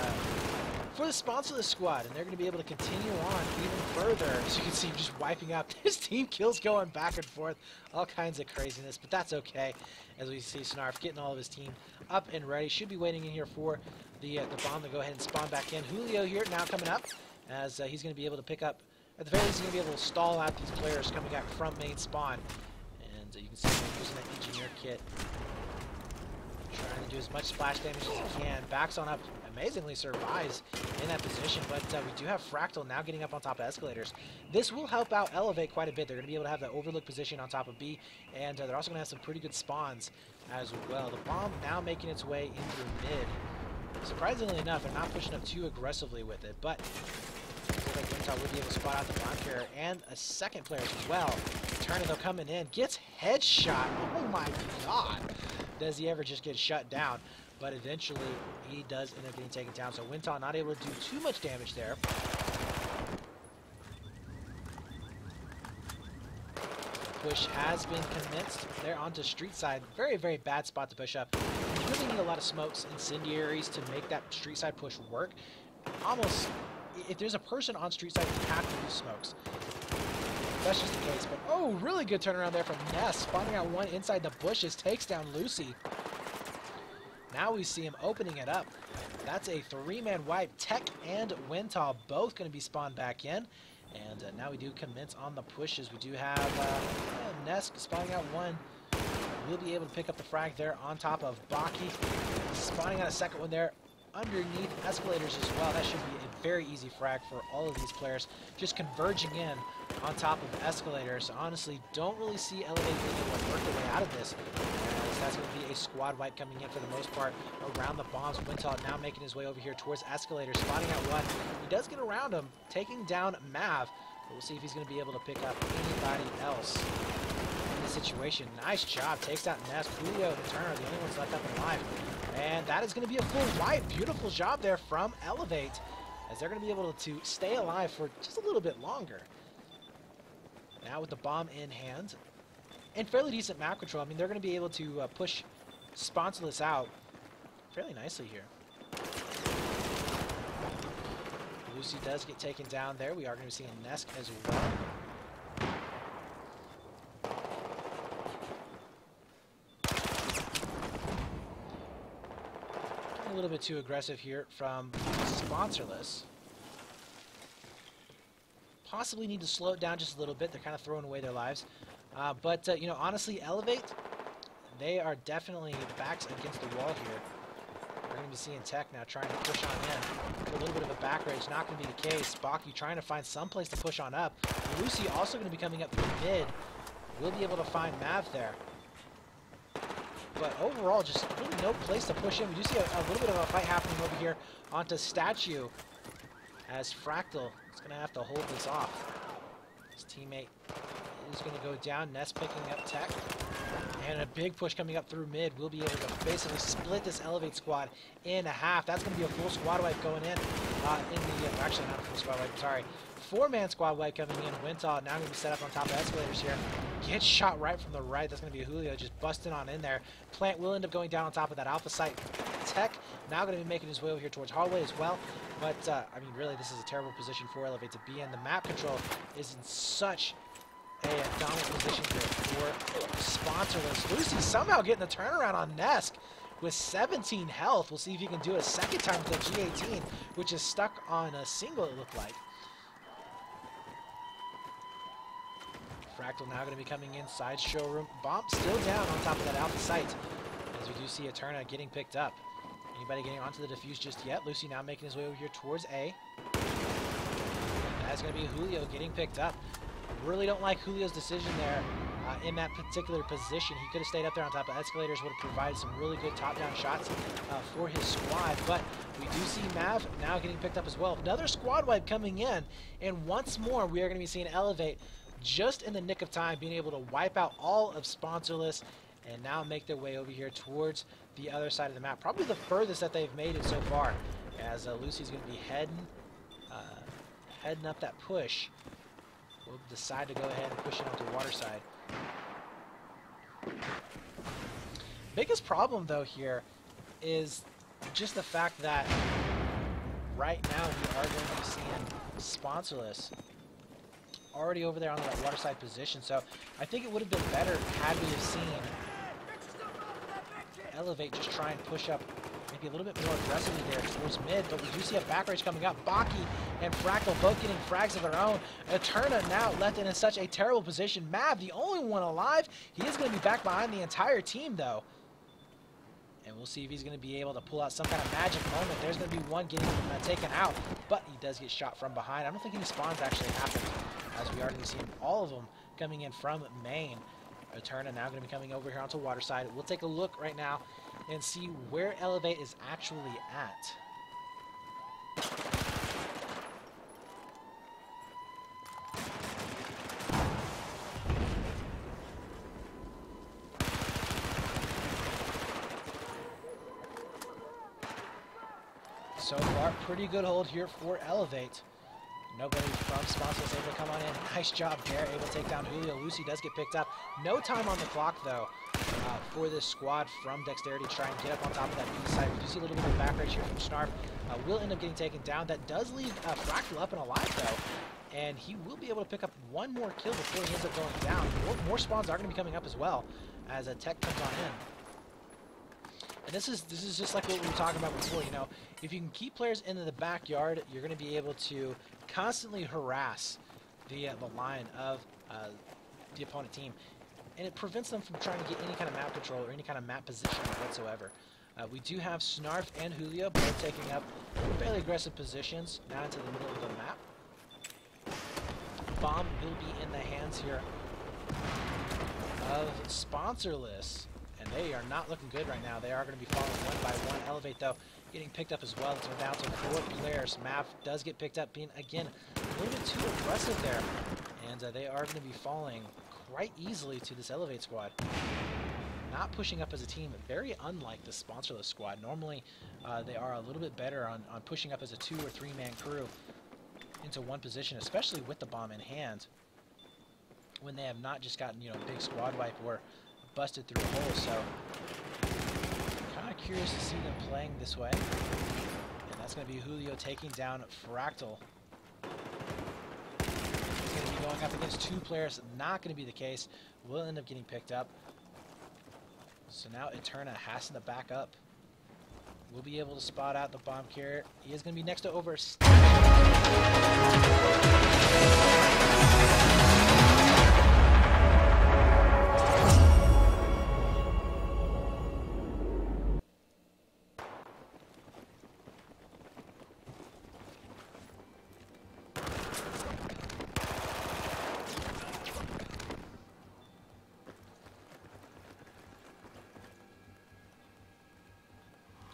for the Sponsorless squad, and they're going to be able to continue on even further. As you can see, just wiping out his team kills, going back and forth, all kinds of craziness, but that's okay. As we see Snarf getting all of his team up and ready, should be waiting in here for the bomb to go ahead and spawn back in. Julio here now coming up, as he's going to be able to pick up, at the very least, he's going to be able to stall out these players coming out from main spawn. And you can see him using that engineer kit, trying to do as much splash damage as he can. Backs on up, amazingly survives in that position, but we do have Fractal now getting up on top of Escalators. This will help out eLevate quite a bit. They're going to be able to have that overlook position on top of B, and they're also going to have some pretty good spawns as well. The bomb now making its way into mid. Surprisingly enough, they're not pushing up too aggressively with it, but I feel like Wintall will be able to spot out the bomb carrier and a second player as well. Turner, though, coming in, gets headshot. Oh my god! Does he ever just get shut down? But eventually, he does end up getting taken down. So Wintall not able to do too much damage there. Push has been commenced. They're onto street side. Very, very bad spot to push up. You really need a lot of smokes, incendiaries to make that street side push work. Almost, if there's a person on street side, you have to use smokes. That's just the case. But, oh, really good turnaround there from Ness. Spawning out one inside the bushes. Takes down Lucy. Now we see him opening it up. That's a 3-man wipe. Tech and Wintall both going to be spawned back in. And now we do commence on the pushes. We do have Nesk spawning out one. We'll be able to pick up the frag there on top of Baki. Spawning out a second one there underneath Escalators as well. That should be a very easy frag for all of these players, just converging in on top of escalators. Honestly, don't really see eLevate being able to work their way out of this, as that's going to be a squad wipe coming in for the most part around the bombs. Wintal now making his way over here towards escalators, spotting out one. He does get around him, taking down Mav, but we'll see if he's going to be able to pick up anybody else in this situation. Nice job, takes out Ness. Julio and Turner, the only ones left up alive. And that is going to be a full wipe. Beautiful job there from eLevate, as they're going to be able to stay alive for just a little bit longer. Now with the bomb in hand, and fairly decent map control. I mean, they're going to be able to push Sponsorless out fairly nicely here. Lucy does get taken down there. We are going to be seeing Nesk as well. A little bit too aggressive here from Sponsorless. Possibly need to slow it down just a little bit. They're kind of throwing away their lives. But you know, honestly, eLevate, they are definitely backs against the wall here. We're going to be seeing Tech now trying to push on in. A little bit of a back rage, not going to be the case. Baki trying to find some place to push on up. Lucy also going to be coming up through mid. We'll be able to find Mav there. But overall, just really no place to push in. We do see a little bit of a fight happening over here onto Statue, as Fractal is going to have to hold this off. His teammate is going to go down. Ness picking up Tech. And a big push coming up through mid. We'll be able to basically split this eLevate squad in half. That's going to be a full squad wipe going in. Actually, not a full squad wipe, sorry. 4-man squad wipe coming in. Wintal now going to be set up on top of escalators here. Gets shot right from the right. That's going to be Julio just busting on in there. Plant will end up going down on top of that alpha site. Tech now going to be making his way over here towards hallway as well. But, I mean, really, this is a terrible position for eLevate to be in. The map control is in such a dominant position here for Sponsorless. Lucy somehow getting the turnaround on Nesk with 17 health. We'll see if he can do it a second time with the G18, which is stuck on a single, it looked like. Fractal now going to be coming inside showroom. Bomb still down on top of that alpha site, as we do see Eterna getting picked up. Anybody getting onto the defuse just yet? Lucy now making his way over here towards A. That's going to be Julio getting picked up. Really don't like Julio's decision there in that particular position. He could have stayed up there on top of escalators, would have provided some really good top-down shots for his squad. But we do see Mav now getting picked up as well. Another squad wipe coming in, and once more we are going to be seeing eLevate just in the nick of time, being able to wipe out all of Sponsorless and now make their way over here towards the other side of the map. Probably the furthest that they've made it so far, as Lucy's going to be heading up that push. We'll decide to go ahead and push it onto Waterside. Biggest problem, though, here is just the fact that right now we are going to be seeing Sponsorless already over there on that Waterside position. So I think it would have been better had we have seen eLevate just try and push up maybe a little bit more aggressively there towards mid, but we do see a back rage coming up. Baki and Fractal both getting frags of their own. Eterna now left in such a terrible position. Mav, the only one alive. He is going to be back behind the entire team, though. And we'll see if he's going to be able to pull out some kind of magic moment. There's going to be one getting taken out, but he does get shot from behind. I don't think any spawns actually happened, as we are going to see all of them coming in from main. Eterna now going to be coming over here onto Waterside. We'll take a look right now and see where eLevate is actually at. So far, pretty good hold here for eLevate. Nobody from Sponsor is able to come on in. Nice job there, able to take down Julio. Lucy does get picked up. No time on the clock, though, for this squad from Dexterity to try and get up on top of that B side. We do see a little bit of back rage here from Snarf. Will end up getting taken down. That does leave Fractal up and alive, though. And he will be able to pick up one more kill before he ends up going down. More spawns are going to be coming up as well, as a Tech comes on in. And this is just like what we were talking about before, you know. If you can keep players into the backyard, you're going to be able to constantly harass the line of the opponent team. And it prevents them from trying to get any kind of map control or any kind of map position whatsoever. We do have Snarf and Julio both taking up fairly aggressive positions now into the middle of the map. Bomb will be in the hands here of Sponsorless, and they are not looking good right now. They are going to be falling one by one. eLevate, though, getting picked up as well. It's down to 4 players. Mav does get picked up, being, again, a little bit too aggressive there, and they are going to be falling quite easily to this eLevate squad. Not pushing up as a team, very unlike the Sponsorless squad. Normally, they are a little bit better on pushing up as a 2 or 3 man crew into one position, especially with the bomb in hand, when they have not just gotten, you know, big squad wipe or busted through a hole. So, kind of curious to see them playing this way. And that's going to be Julio taking down Fractal. He's going to be going up against 2 players. Not going to be the case. Will end up getting picked up. So now Eterna has to back up. We'll be able to spot out the bomb carrier. He is going to be next to over.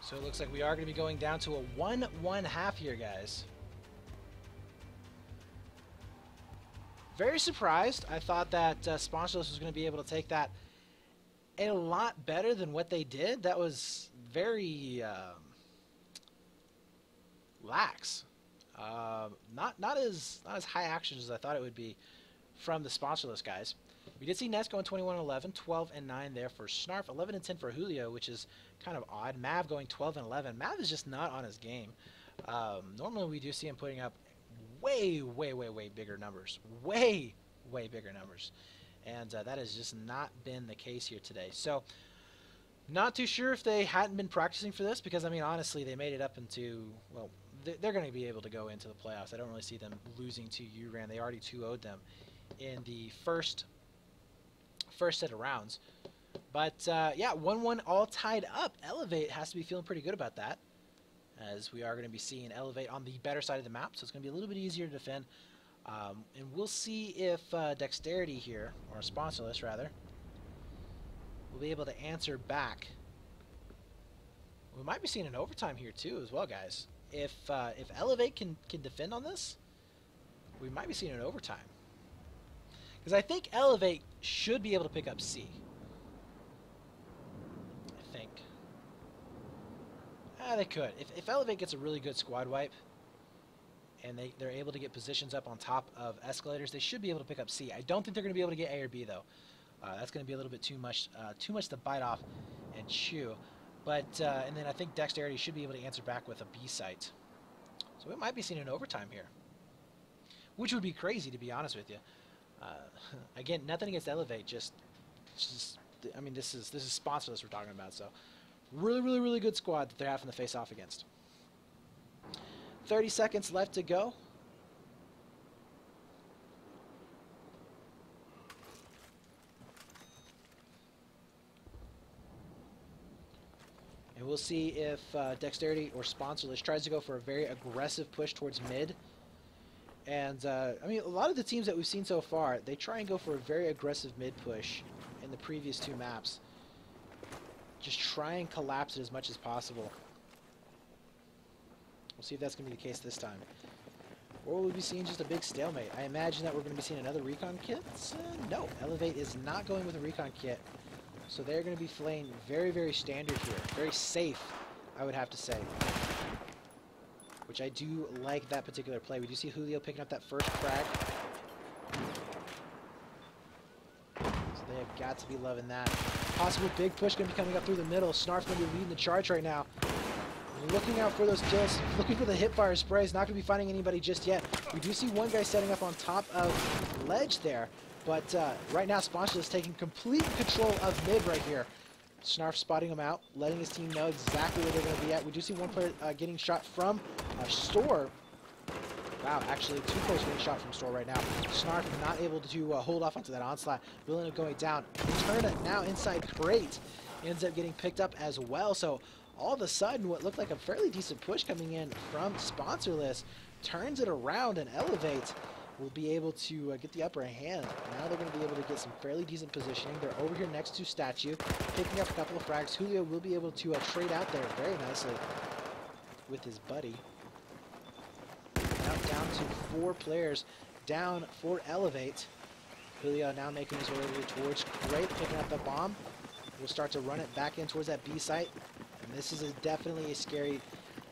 So it looks like we are going to be going down to a 1-1-1/2 here, guys. Very surprised. I thought that Sponsorless was going to be able to take that a lot better than what they did. That was very lax. Not as high action as I thought it would be from the Sponsorless guys. We did see Ness going 21-11, 12-9 there for Snarf, 11-10 for Julio, which is kind of odd. Mav going 12-11. Mav is just not on his game. Normally we do see him putting up way bigger numbers. Way bigger numbers. And that has just not been the case here today. So, not too sure if they hadn't been practicing for this, because, I mean, honestly, they made it up into, well, they're going to be able to go into the playoffs. I don't really see them losing to URAN. They already 2-0'd them in the first set of rounds. But yeah, 1-1 all tied up. eLevate has to be feeling pretty good about that, as we are going to be seeing eLevate on the better side of the map, so it's going to be a little bit easier to defend. And we'll see if Dexterity here, or Sponsorless rather, will be able to answer back. We might be seeing an overtime here too as well, guys. If eLevate can defend on this, we might be seeing an overtime. Because I think eLevate should be able to pick up C. I think. They could. If eLevate gets a really good squad wipe, and they're able to get positions up on top of escalators, they should be able to pick up C. I don't think they're going to be able to get A or B, though. That's going to be a little bit too much to bite off and chew. But and then I think Dexterity should be able to answer back with a B site. So we might be seeing an overtime here, which would be crazy, to be honest with you. Again, nothing against eLevate, just I mean, this is Sponsorless we're talking about, so really good squad that they're having to face off against. 30 seconds left to go. And we'll see if Dexterity or Sponsorless tries to go for a very aggressive push towards mid. And, I mean, a lot of the teams that we've seen so far, they try and go for a very aggressive mid-push in the previous 2 maps. Just try and collapse it as much as possible. We'll see if that's going to be the case this time. Or will we be seeing just a big stalemate? I imagine that we're going to be seeing another recon kit. No, eLevate is not going with a recon kit. So they're going to be playing very standard here. Very safe, I would have to say. Which I do like that particular play. We do see Julio picking up that first frag. So they have got to be loving that. Possible big push going to be coming up through the middle. Snarf's going to be leading the charge right now. Looking out for those kills. Looking for the hipfire sprays. Not going to be finding anybody just yet. We do see one guy setting up on top of ledge there. But right now, Sponsorless is taking complete control of mid right here. Snarf spotting him out, letting his team know exactly where they're going to be at. We do see one player getting shot from Store. Wow, actually 2 players getting shot from Store right now. Snarf not able to hold off onto that onslaught. Will end up going down. Eterna now inside crate. Ends up getting picked up as well. So all of a sudden, what looked like a fairly decent push coming in from Sponsorless turns it around, and eLevate will be able to get the upper hand. Now they're going to be able to get some fairly decent positioning. They're over here next to Statue, picking up a couple of frags. Julio will be able to trade out there very nicely with his buddy. Now down to 4 players, down for eLevate. Julio now making his way towards Great, picking up the bomb. We'll start to run it back in towards that B site. And this is definitely a scary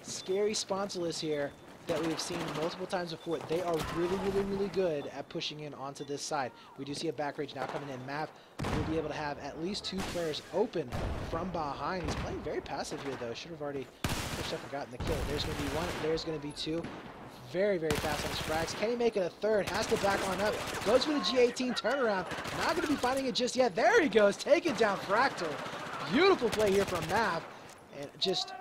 Sponsorless here that we've seen multiple times before. They are really good at pushing in onto this side. We do see a back rage now coming in. Mav will be able to have at least 2 players open from behind. He's playing very passive here, though. Should have already gotten the kill. There's going to be 1. There's going to be 2. Very fast on his frags. Can he make it a 3rd? Has to back on up. Goes for the G18 turnaround. Not going to be finding it just yet. There he goes. Taking down Fractal. Beautiful play here from Mav. And just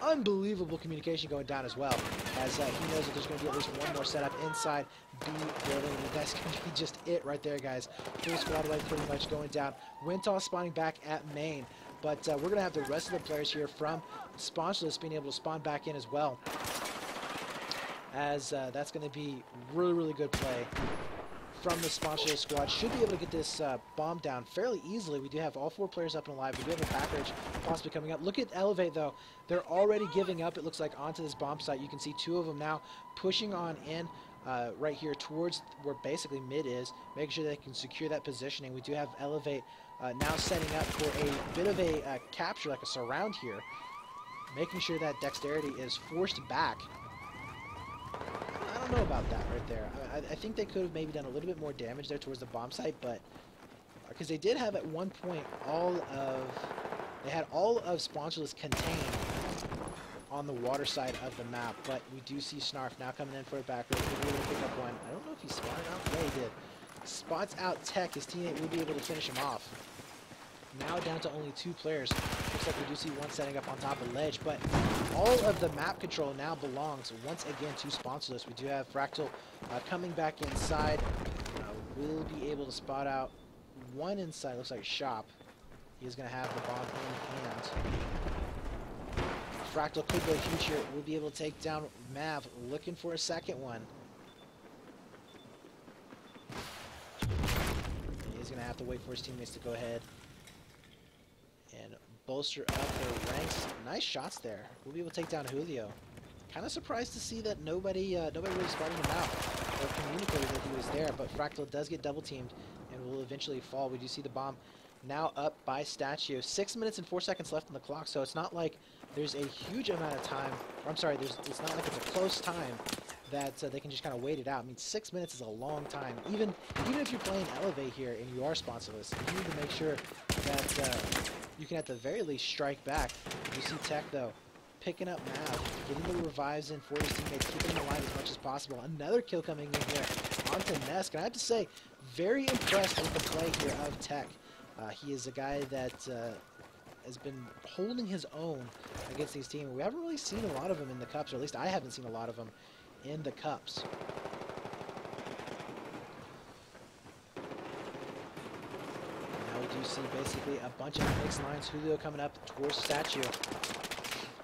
unbelievable communication going down as well, as he knows that there's going to be at least 1 more setup inside B building, and that's going to be just it right there, guys. Full squad away pretty much going down. Wintoss spawning back at main, but we're going to have the rest of the players here from Sponsorless being able to spawn back in as well, as that's going to be really good play from the Sponsorless squad. Should be able to get this bomb down fairly easily. We do have all 4 players up and alive. We do have a back rage possibly coming up. Look at eLevate, though. They're already giving up, it looks like, onto this bomb site. You can see 2 of them now pushing on in right here towards where basically mid is, making sure they can secure that positioning. We do have eLevate now setting up for a bit of a capture, like a surround here, making sure that dexterity is forced back. I don't know about that right there. I think they could have maybe done a little bit more damage there towards the bomb site, but because they did have at one point all of Sponsorless contained on the water side of the map, but we do see Snarf now coming in for a back row. He'll be able to pick up 1. I don't know if he spotted out. Yeah, he did. Spots out Tech. His teammate will be able to finish him off. Now down to only 2 players. Looks like we do see 1 setting up on top of ledge, but all of the map control now belongs once again to Sponsorless. We do have Fractal coming back inside. We'll be able to spot out 1 inside. Looks like Shop. He is going to have the bomb in hand. Fractal could go huge here. We'll be able to take down Mav, looking for a 2nd one. He's going to have to wait for his teammates to go ahead and bolster up their ranks. Nice shots there. We'll be able to take down Julio. Kind of surprised to see that nobody really spotted him out or communicated that he was there, but Fractal does get double teamed and will eventually fall. We do see the bomb now up by Statue. 6 minutes and 4 seconds left on the clock, so it's not like there's a huge amount of time, or I'm sorry, it's not like it's a close time that they can just kind of wait it out. I mean, 6 minutes is a long time. Even if you're playing eLevate here and you are Sponsorless, you need to make sure that you can at the very least strike back. You see Tech, though, picking up Mav, getting the revives in for his teammates, keeping them alive as much as possible. Another kill coming in here onto Nesk. And I have to say, very impressed with the play here of Tech. He is a guy that has been holding his own against these teams. We haven't really seen a lot of him in the Cups, or at least I haven't seen a lot of him in the Cups. Now we do see basically a bunch of mixed lines. Julio coming up towards Statue,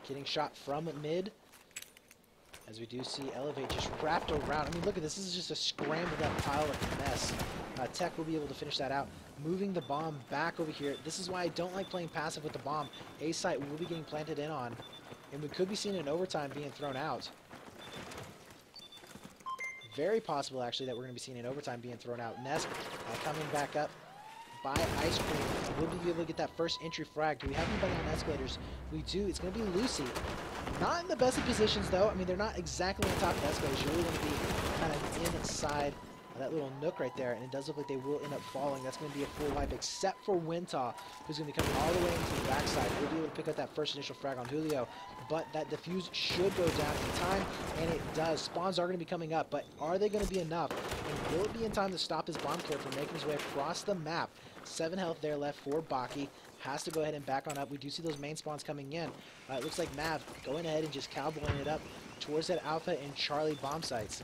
getting shot from mid, as we do see eLevate just wrapped around. I mean, look at this. This is just a scrambled up pile of mess. Tech will be able to finish that out, moving the bomb back over here. This is why I don't like playing passive with the bomb. A site will be getting planted in on, and we could be seeing an overtime being thrown out. Very possible, actually, that we're going to be seeing an overtime being thrown out. Nesk coming back up by Ice Cream. We'll be able to get that first entry frag. Do we have anybody on escalators? We do. It's going to be Lucy. Not in the best of positions, though. I mean, they're not exactly on top of escalators. You're really going to be kind of inside that little nook right there, and it does look like they will end up falling. That's going to be a full wipe, except for Wintaw, who's going to be coming all the way into the backside. We'll be able to pick up that first initial frag on Julio, but that defuse should go down in time, and it does. Spawns are going to be coming up, but are they going to be enough? And will it be in time to stop his bomb killer from making his way across the map? 7 health there left for Baki. Has to go ahead and back on up. We do see those main spawns coming in. It looks like Mav going ahead and just cowboying it up towards that Alpha and Charlie bomb sites.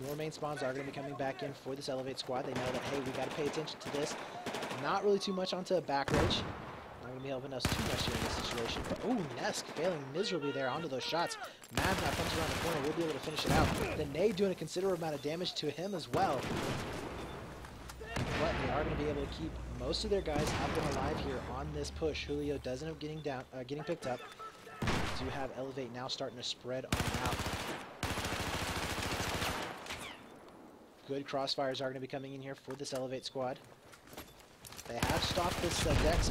More main spawns are going to be coming back in for this eLevate squad. They know that, hey, we got to pay attention to this. Not really too much onto a back ridge. going to be helping us too much here in this situation. But, ooh, Nesk failing miserably there onto those shots. Mav now comes around the corner. We'll be able to finish it out. The nade doing a considerable amount of damage to him as well. But they are going to be able to keep most of their guys up and alive here on this push. Julio does end up getting picked up. We do have eLevate now starting to spread on out. Good crossfires are going to be coming in here for this eLevate squad. They have stopped this Dex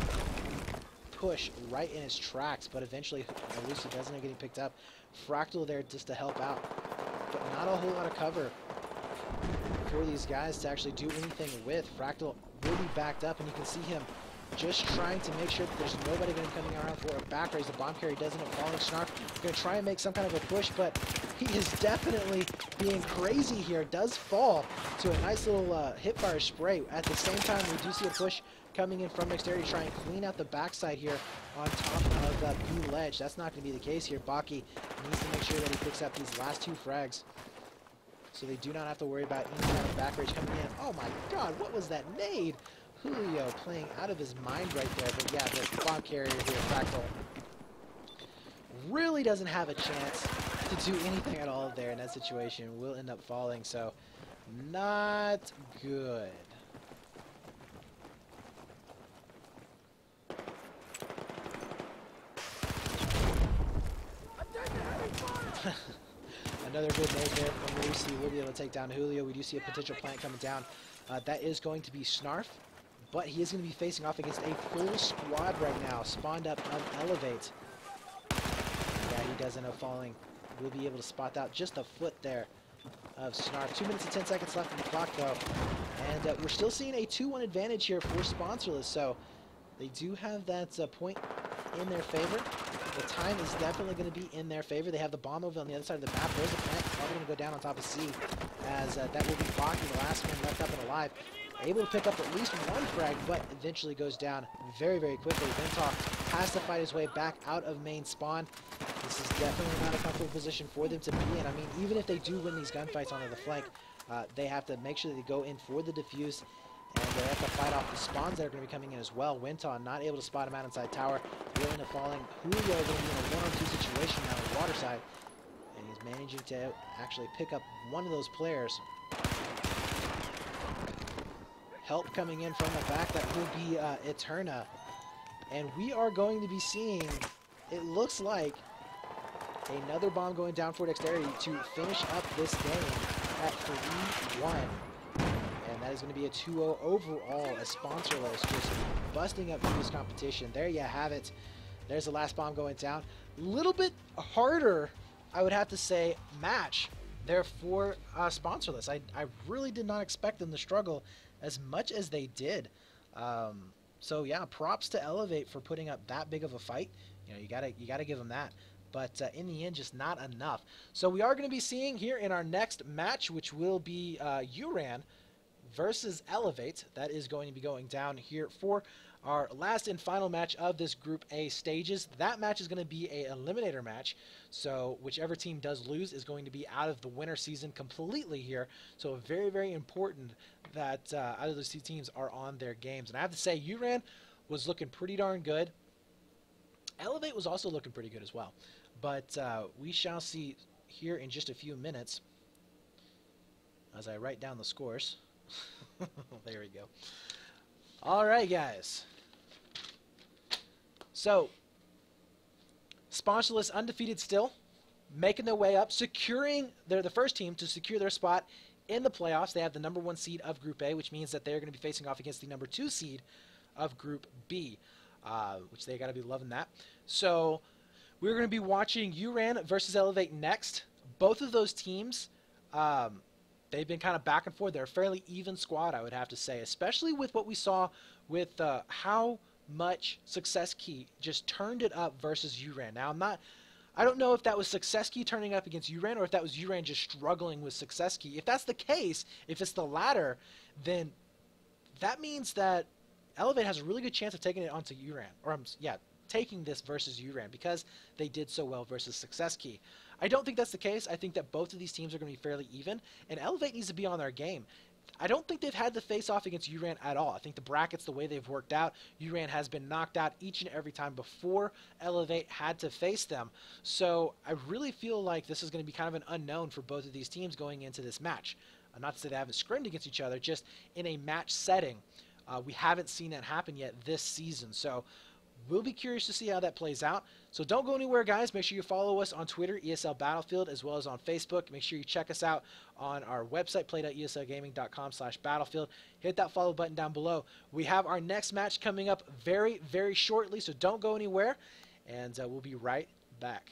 push right in its tracks, but eventually Lucy does end up getting picked up. Fractal there just to help out, but not a whole lot of cover for these guys to actually do anything with. Fractal will be backed up, and you can see him just trying to make sure that there's nobody going to be coming around for a back raise. The bomb carry doesn't end up falling. Snarf going to try and make some kind of a push, but he is definitely being crazy here. Does fall to a nice little hip-fire spray. At the same time, we do see a push coming in from Dexterity to try and clean out the backside here on top of that B ledge. That's not going to be the case here. Baki needs to make sure that he picks up these last two frags, so they do not have to worry about any kind of back rage coming in. Oh my god, what was that nade? Julio playing out of his mind right there. But yeah, the bomb carrier here, Fractal, really doesn't have a chance to do anything at all there in that situation. Will end up falling, so not good. Another good nade there from Lucy. We'll be able to take down Julio. We do see a potential plant coming down. That is going to be Snarf, but he is going to be facing off against a full squad right now, spawned up on eLevate. Yeah, he does end up falling. We'll be able to spot out just a foot there of Snarf. 2 minutes and 10 seconds left on the clock, though. And we're still seeing a 2-1 advantage here for Sponsorless, so they do have that point in their favor. The time is definitely going to be in their favor. They have the bomb over on the other side of the map. There's a plant probably going to go down on top of C, as that will be Baki, the last one left up and alive. Able to pick up at least one frag, but eventually goes down very, very quickly. Ventok has to fight his way back out of main spawn. This is definitely not a comfortable position for them to be in. I mean, even if they do win these gunfights onto the flank, they have to make sure that they go in for the defuse, and they have to fight off the spawns that are going to be coming in as well. Winton not able to spot him out inside tower. Will end up falling. Julio going to be in a 1-on-2 situation now on the water side, and he's managing to actually pick up one of those players. Help coming in from the back. That will be Eterna. And we are going to be seeing, it looks like, another bomb going down for Dexterity to finish up this game at 3-1. And that is going to be a 2-0 overall, as Sponsorless just busting up through this competition. There you have it. There's the last bomb going down. A little bit harder, I would have to say, match there for Sponsorless. I really did not expect them to struggle as much as they did. So yeah, props to eLevate for putting up that big of a fight. You know, you gotta give them that. But in the end, just not enough. So we are going to be seeing here in our next match, which will be Uran versus eLevate. That is going to be going down here for our last and final match of this Group A stages. That match is going to be an eliminator match, so whichever team does lose is going to be out of the winter season completely here. So very, very important that either of those two teams are on their games. And I have to say, Uran was looking pretty darn good. eLevate was also looking pretty good as well. But we shall see here in just a few minutes as I write down the scores. There we go. All right, guys. So, Sponsorless undefeated still, making their way up, they're the first team to secure their spot in the playoffs. They have the #1 seed of Group A, which means that they're going to be facing off against the #2 seed of Group B, which they got to be loving that. So, we're going to be watching Uran versus eLevate next. Both of those teams, they've been kind of back and forth. They're a fairly even squad, I would have to say, especially with what we saw with how much Success Key just turned it up versus Uran. Now, I don't know if that was Success Key turning up against Uran or if that was Uran just struggling with Success Key. If that's the case, if it's the latter, then that means that eLevate has a really good chance of taking it onto Uran, or taking this versus Uran, because they did so well versus Success Key. I don't think that's the case. I think that both of these teams are going to be fairly even, and eLevate needs to be on their game. I don't think they've had to face off against URAN at all. I think the brackets, the way they've worked out, URAN has been knocked out each and every time before eLevate had to face them. So I really feel like this is going to be kind of an unknown for both of these teams going into this match. Not to say they haven't scrimmed against each other, just in a match setting. We haven't seen that happen yet this season. So we'll be curious to see how that plays out. So don't go anywhere, guys. Make sure you follow us on Twitter, ESL Battlefield, as well as on Facebook. Make sure you check us out on our website, play.eslgaming.com/battlefield. Hit that follow button down below. We have our next match coming up very, very shortly, so don't go anywhere, and we'll be right back.